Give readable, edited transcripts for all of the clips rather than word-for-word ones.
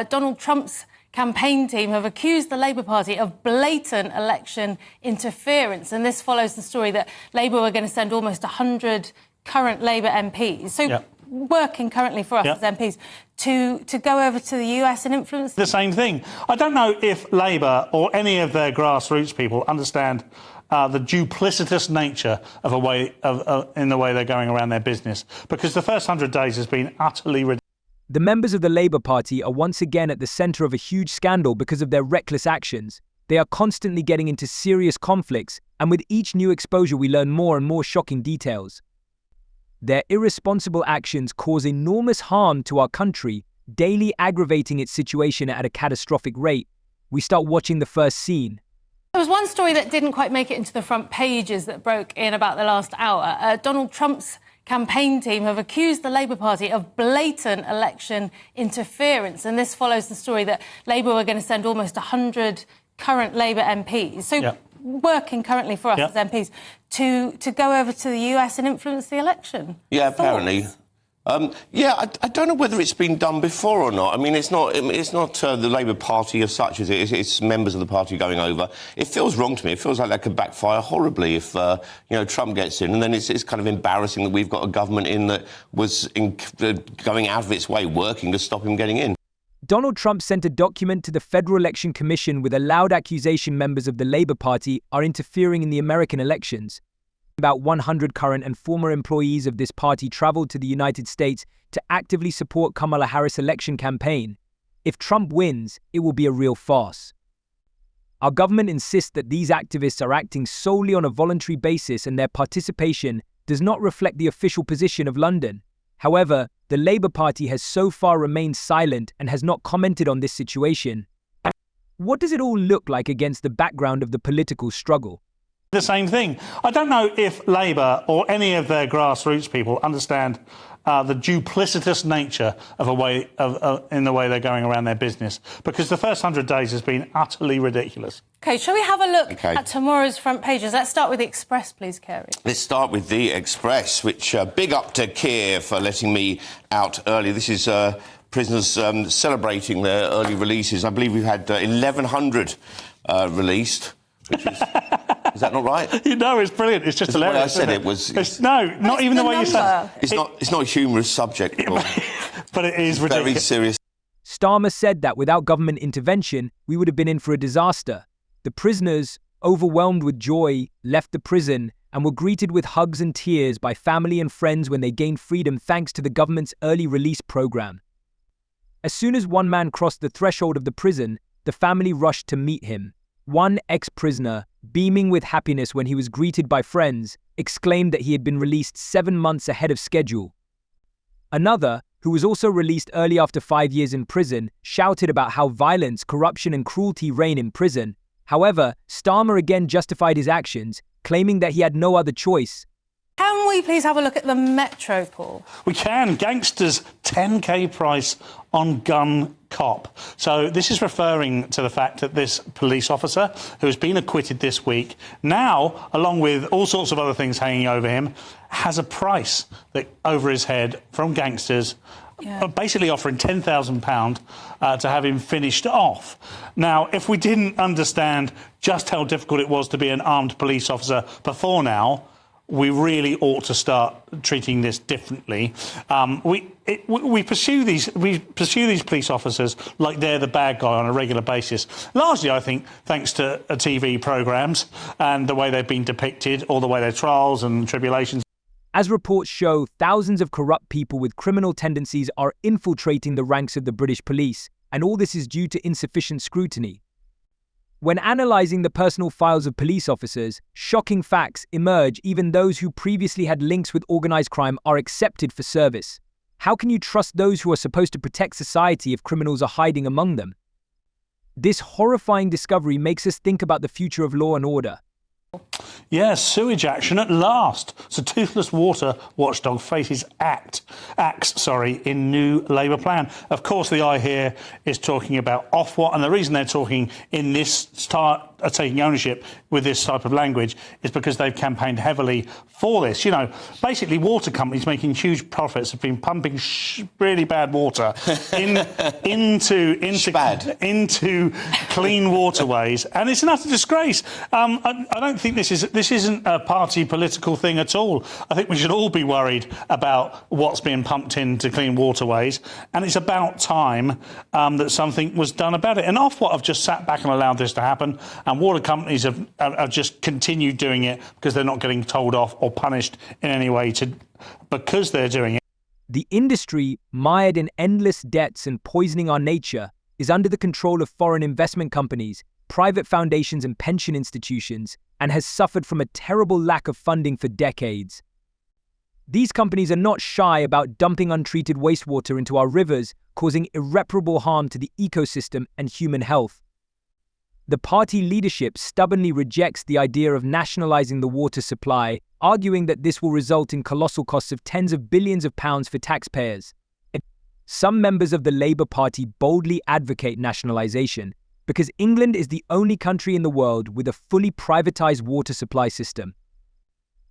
Donald Trump's campaign team have accused the Labour Party of blatant election interference. And this follows the story that Labour were going to send almost 100 current Labour MPs, working currently for us as MPs, to go over to the US and influence the same thing. I don't know if Labour or any of their grassroots people understand the duplicitous nature of in the way they're going around their business, because the first 100 days has been utterly ridiculous. The members of the Labour Party are once again at the centre of a huge scandal because of their reckless actions. They are constantly getting into serious conflicts, and with each new exposure we learn more and more shocking details. Their irresponsible actions cause enormous harm to our country, daily aggravating its situation at a catastrophic rate. We start watching the first scene. There was one story that didn't quite make it into the front pages that broke in about the last hour. Donald Trump's campaign team have accused the Labour Party of blatant election interference. And this follows the story that Labour were going to send almost 100 current Labour MPs, working currently for us as MPs, to go over to the US and influence the election. Yeah, apparently. I don't know whether it's been done before or not. I mean, it's not the Labour Party as such, is it? It's members of the party going over. It feels wrong to me. It feels like that could backfire horribly if Trump gets in, and then it's kind of embarrassing that we've got a government in that was going out of its way, working to stop him getting in. Donald Trump sent a document to the Federal Election Commission with a loud accusation members of the Labour Party are interfering in the American elections. About 100 current and former employees of this party traveled to the United States to actively support Kamala Harris' election campaign. If Trump wins, it will be a real farce. Our government insists that these activists are acting solely on a voluntary basis and their participation does not reflect the official position of London. However, the Labour Party has so far remained silent and has not commented on this situation. What does it all look like against the background of the political struggle? The same thing. I don't know if Labour or any of their grassroots people understand the duplicitous nature of in the way they're going around their business, because the first 100 days has been utterly ridiculous. OK, shall we have a look at tomorrow's front pages? Let's start with the Express, please, Kerry. Let's start with the Express, which big up to Keir for letting me out early. This is prisoners celebrating their early releases. I believe we've had 1,100 released, which is... Is that not right? You know, it's brilliant. It's just hilarious. The way I said it was... not even the way you said it. It's not a humorous subject. But it is ridiculous. Very serious. Starmer said that without government intervention, we would have been in for a disaster. The prisoners, overwhelmed with joy, left the prison and were greeted with hugs and tears by family and friends when they gained freedom thanks to the government's early release program. As soon as one man crossed the threshold of the prison, the family rushed to meet him. One ex-prisoner, beaming with happiness when he was greeted by friends, exclaimed that he had been released 7 months ahead of schedule. Another, who was also released early after 5 years in prison, shouted about how violence, corruption and cruelty reign in prison. However, Starmer again justified his actions, claiming that he had no other choice. Can we please have a look at the Metro, Paul? We can. Gangsters' 10k price on gun cop. So this is referring to the fact that this police officer, who has been acquitted this week, now, along with all sorts of other things hanging over him, has a price over his head from gangsters, basically offering £10,000 to have him finished off. Now, if we didn't understand just how difficult it was to be an armed police officer before now, we really ought to start treating this differently. We pursue these police officers like they're the bad guy on a regular basis. Largely, I think, thanks to TV programmes and the way they've been depicted, or the way their trials and tribulations. As reports show, thousands of corrupt people with criminal tendencies are infiltrating the ranks of the British police, and all this is due to insufficient scrutiny. When analysing the personal files of police officers, shocking facts emerge. Even those who previously had links with organised crime are accepted for service. How can you trust those who are supposed to protect society if criminals are hiding among them? This horrifying discovery makes us think about the future of law and order. Yes, sewage action at last. So Toothless Water watchdog faces axe in new Labour plan. Of course, the eye here is talking about Ofwat, and the reason they're talking in this taking ownership with this type of language is because they've campaigned heavily for this. You know, basically water companies making huge profits have been pumping really bad water into clean waterways, and it's an utter disgrace. I don't think this isn't a party political thing at all. I think we should all be worried about what's being pumped into clean waterways, and it's about time that something was done about it. And Ofwat have just sat back and allowed this to happen, and water companies have just continued doing it because they're not getting told off or punished in any way because they're doing it. The industry, mired in endless debts and poisoning our nature, is under the control of foreign investment companies, private foundations and pension institutions, and has suffered from a terrible lack of funding for decades. These companies are not shy about dumping untreated wastewater into our rivers, causing irreparable harm to the ecosystem and human health. The party leadership stubbornly rejects the idea of nationalising the water supply, arguing that this will result in colossal costs of tens of billions of pounds for taxpayers. Some members of the Labour Party boldly advocate nationalisation because England is the only country in the world with a fully privatised water supply system.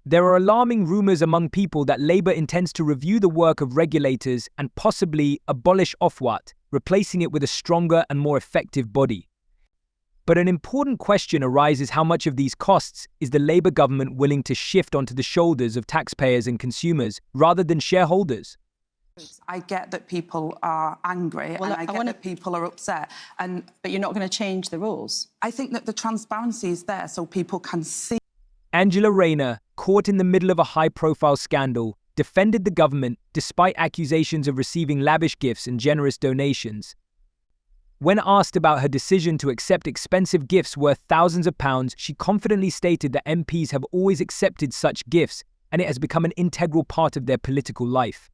There are alarming rumours among people that Labour intends to review the work of regulators and possibly abolish Ofwat, replacing it with a stronger and more effective body. But an important question arises: how much of these costs is the Labour government willing to shift onto the shoulders of taxpayers and consumers rather than shareholders? I get that people are angry and I get that people are upset. But you're not going to change the rules. I think that the transparency is there so people can see. Angela Rayner, caught in the middle of a high-profile scandal, defended the government despite accusations of receiving lavish gifts and generous donations. When asked about her decision to accept expensive gifts worth thousands of pounds, she confidently stated that MPs have always accepted such gifts and it has become an integral part of their political life.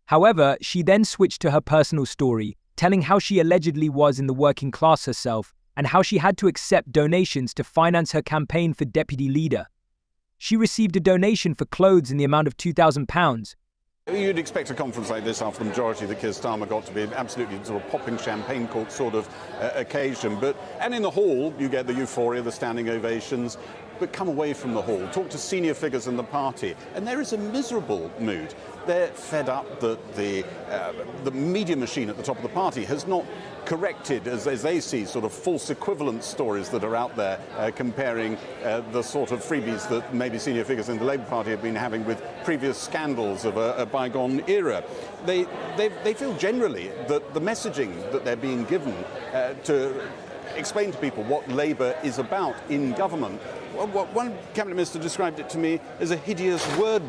However, she then switched to her personal story, telling how she allegedly was in the working class herself and how she had to accept donations to finance her campaign for deputy leader. She received a donation for clothes in the amount of £2,000. You'd expect a conference like this after the majority of the Keir Starmer got to be an absolutely sort of popping champagne cork sort of occasion. And in the hall, you get the euphoria, the standing ovations. But come away from the hall, talk to senior figures in the party, and there is a miserable mood. They're fed up that the media machine at the top of the party has not corrected, as they see, sort of false equivalent stories that are out there comparing the sort of freebies that maybe senior figures in the Labour Party have been having with previous scandals of a bygone era. They feel generally that the messaging that they're being given to explain to people what Labour is about in government. One cabinet minister described it to me as a hideous word.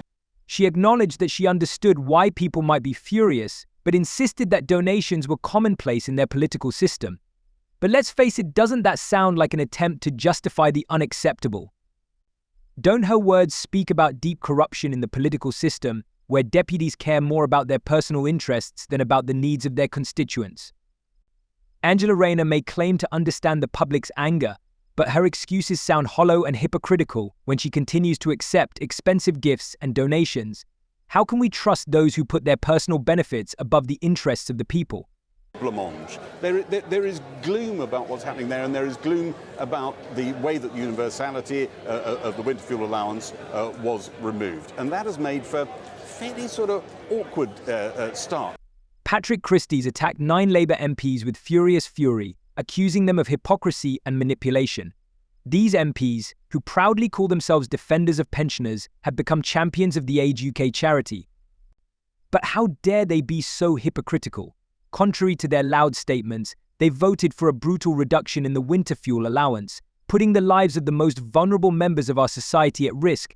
She acknowledged that she understood why people might be furious, but insisted that donations were commonplace in their political system. But let's face it, doesn't that sound like an attempt to justify the unacceptable? Don't her words speak about deep corruption in the political system, where deputies care more about their personal interests than about the needs of their constituents? Angela Rayner may claim to understand the public's anger, but her excuses sound hollow and hypocritical when she continues to accept expensive gifts and donations. How can we trust those who put their personal benefits above the interests of the people? Blancmange. There is gloom about what's happening there, and there is gloom about the way that the universality of the winter fuel allowance was removed. And that has made for a fairly sort of awkward start. Patrick Christys attacked 9 Labour MPs with furious fury, accusing them of hypocrisy and manipulation. These MPs, who proudly call themselves defenders of pensioners, have become champions of the Age UK charity. But how dare they be so hypocritical? Contrary to their loud statements, they voted for a brutal reduction in the winter fuel allowance, putting the lives of the most vulnerable members of our society at risk.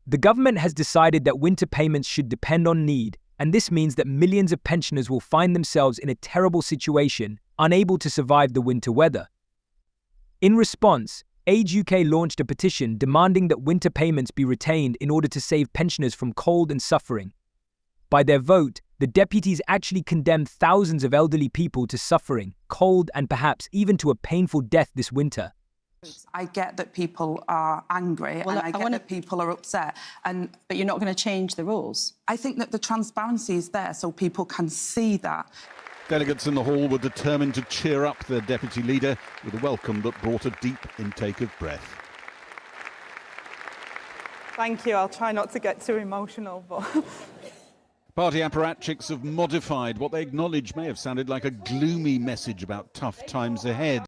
The government has decided that winter payments should depend on need, and this means that millions of pensioners will find themselves in a terrible situation, unable to survive the winter weather. In response, Age UK launched a petition demanding that winter payments be retained in order to save pensioners from cold and suffering. By their vote, the deputies actually condemned thousands of elderly people to suffering, cold, and perhaps even to a painful death this winter. I get that people are angry and I get that people are upset. But you're not going to change the rules. I think that the transparency is there so people can see that. Delegates in the hall were determined to cheer up their deputy leader with a welcome that brought a deep intake of breath. Thank you. I'll try not to get too emotional, but... Party apparatchiks have modified what they acknowledge may have sounded like a gloomy message about tough times ahead.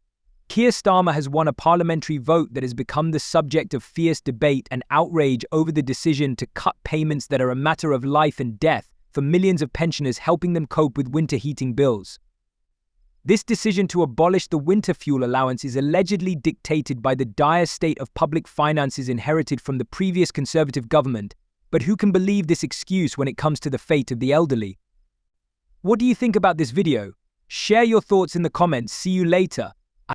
Keir Starmer has won a parliamentary vote that has become the subject of fierce debate and outrage over the decision to cut payments that are a matter of life and death for millions of pensioners, helping them cope with winter heating bills. This decision to abolish the winter fuel allowance is allegedly dictated by the dire state of public finances inherited from the previous Conservative government, but who can believe this excuse when it comes to the fate of the elderly? What do you think about this video? Share your thoughts in the comments. See you later.